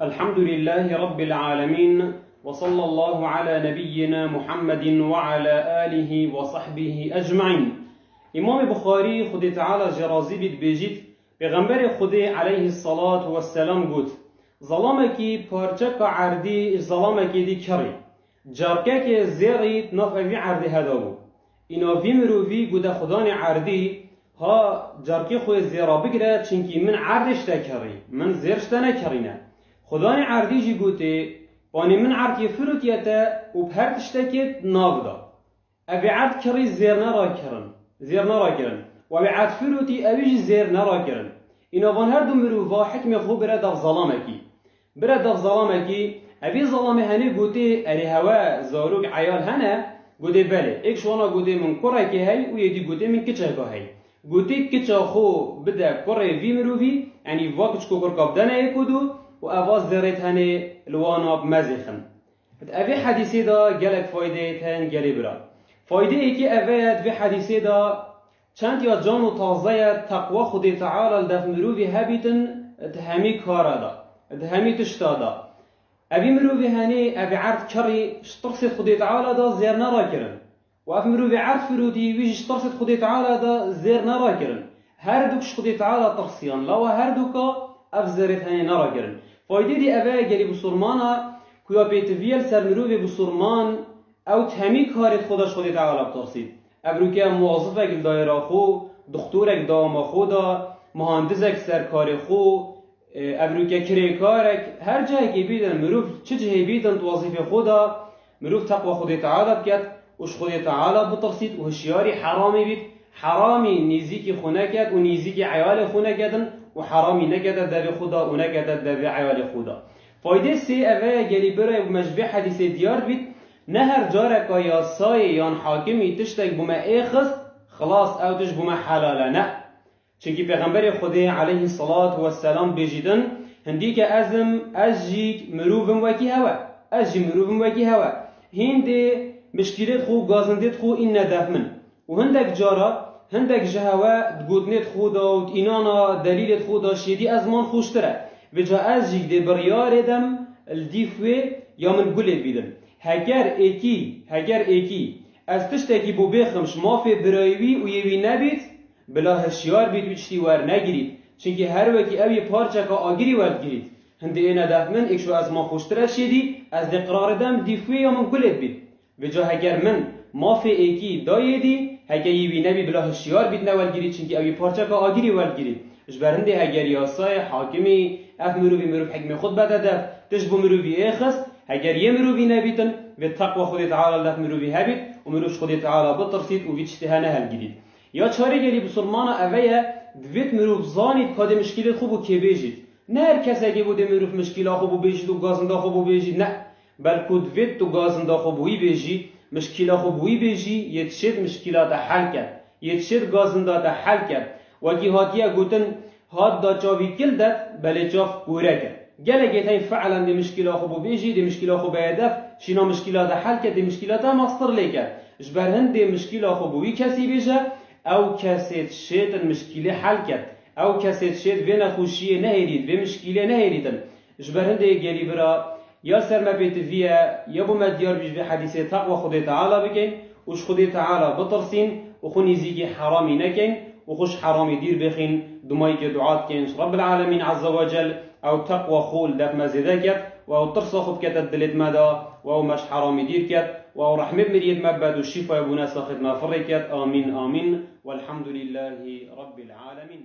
الحمد لله رب العالمين وصلى الله على نبينا محمد وعلى آله وصحبه أجمعين. امام بخاری خود تعالی جرازی بید بیجید پیغمبر خود علیه الصلاة والسلام گوت ظلامکی پارچک عردی ظلامکی دی کری جارکه که زیرید نفعوی عردی هداو اینا وی مروفی گوده خدان عردی ها جارکی خوی زیرا بگره چنکی من عردش تکری من زیرش تنکرینه خدان عردی جی گوته وانی من عردی فروتیتا و بهرتش تکید ناغدا اوی عرد کری زیر نرا کرن و اوی عرد فروتی اویج زیر نرا کرن اینا وان هر دو مروفا حکم خوب بره داف ظلامکی اوی ظلامه هنه گوته اری هوا زاروگ عیال هنه گوته بله ایک شوانا گوته من کره که هی و یدی گوته من کچه که هی گوته کچه خو بده کره وی مروفی یعنی واکچ کو کرکاب دنه یکودو و اواز زرت هنه الوانا بمزیخن اوی حدیثی دا گلک فایده تن گلی برا فایده ای که اوید وی حدیثی دا چند یا جان و تازه تقوی خود تعالی دف مروفی هبیتن تهمی کارا دا تهمی تشتا دا اوی مروفی هنه اوی عرض کری شترست خود تعالی دا زیر نرا کرن و اوی مروفی عرض فرودی ویش شترست خود تعالی دا زیر نرا کرن هر دوکش خود تعالی ترسیان لوا هر دوکا اف زیرت هنه نرا کرن فایده دی اوی گلی بسرمانا کیا پیتویل سر مروفی بسرمان او تهمی کارت خودش خود تعالی بترسید ابروکه موظفک دایره خو دکترک دام خودا مهندسک سرکار خو ابروکه کریکارک هر جایی که بیدن مروف چه جایی بیدن تو وظیفه خدا مروف تقوی خود تعالی بکد وش خود تعالی بترسید و هشیاری حرامی بید حرامی نیزی خونه کد و نیزی عیال خونه کدن و حرامی نکدد در خدا و نکدد در عیال خدا فایده سی اوه گلی برای مجبه حدیث دیار بید نه هر جاره که یا سایه یا حاکمی تشتک بما ایخست خلاص او تش بما حلاله نه چونکه پیغمبر خود علیه الصلاة والسلام بیجیدن هندی که از جیک مروفم وکی هوا هنده مشکلت خو گازندت خو این ندف من و هندک جارا هندک جهوا دگوتنت خودا و اینانا دلیلت خودا شیدی از من خوشتره و جا از جیک دی بریار دم الدیفوی یا من گلت بیدن هگر ایکی از تشتکی بو بخمش مافی برایوی و یوی نبید بلا هشیار بید ویچتی ور نگیرید چونکه هر وکی اوی پارچکا آگیری ورد گیرید هنده اینا دفمن اکشو از ما خوشتره شیدی از دی قرار دم دیفوی یا من گلت بید و جا هگر من مافی ایکی دایدی هگر یوی نبید بلا هشیار بید نول گیرید چونکه اوی پارچکا آگیری ورد گیرید اجبرنده هگر یاسای حاکمی اف مروفی حکم خود بدده تش بو مروفی ایخست اگر یه مروفی نبیتن و تقوی خود تعالی لف مروفی هبید و مروف خود تعالی بترسید و ویچته هل گیرید یا چاره گلی بسرمانا اوه دویت مروف زانید که مشکلت خوبو که بیجید نه هر کس اگه بوده مروف مشکلات خوبو بیجید و گازنده خوبو بیجید نه بلکه دویت تو گازنده خوبوی بیجی مشکلات خوبوی بیجی یتشد مشکلات حل کرد یتشد گازنده تا حل کرد وکی هاتیه گوتن هات دا چاوی کل داد بله چاف گوره کرد گله گیتای فعلا دی مشکلات خوبو بیجی دی مشکلات خوب هدف شینا مشکلات حل کرد دی مشکلات ماستر لیکرد جبرهن دی مشکلات خوبوی کسی بیجه او کسی شد مشکل حل کرد او کسی شد و نخوشیه نهیدید و مشکل نهیدیدن جبرهن دی گلی برا یا سرما بیت ویا یا بو مدیار بیج به حدیث تقوی خود تعالی بکن وش خود تعالی بترسین و خونی زیگی حرامی نکن و خوش حرامی دیر بخین دمایی که دعات کنش رب العالمین عز وجل او تقوى خول دف مزيدا كت او ترصى خب كت الدلت مدا او مش حرامي دير كت او رحمة مريد مباد والشفاء يبونا ساخد ما فركت آمين والحمد لله رب العالمين.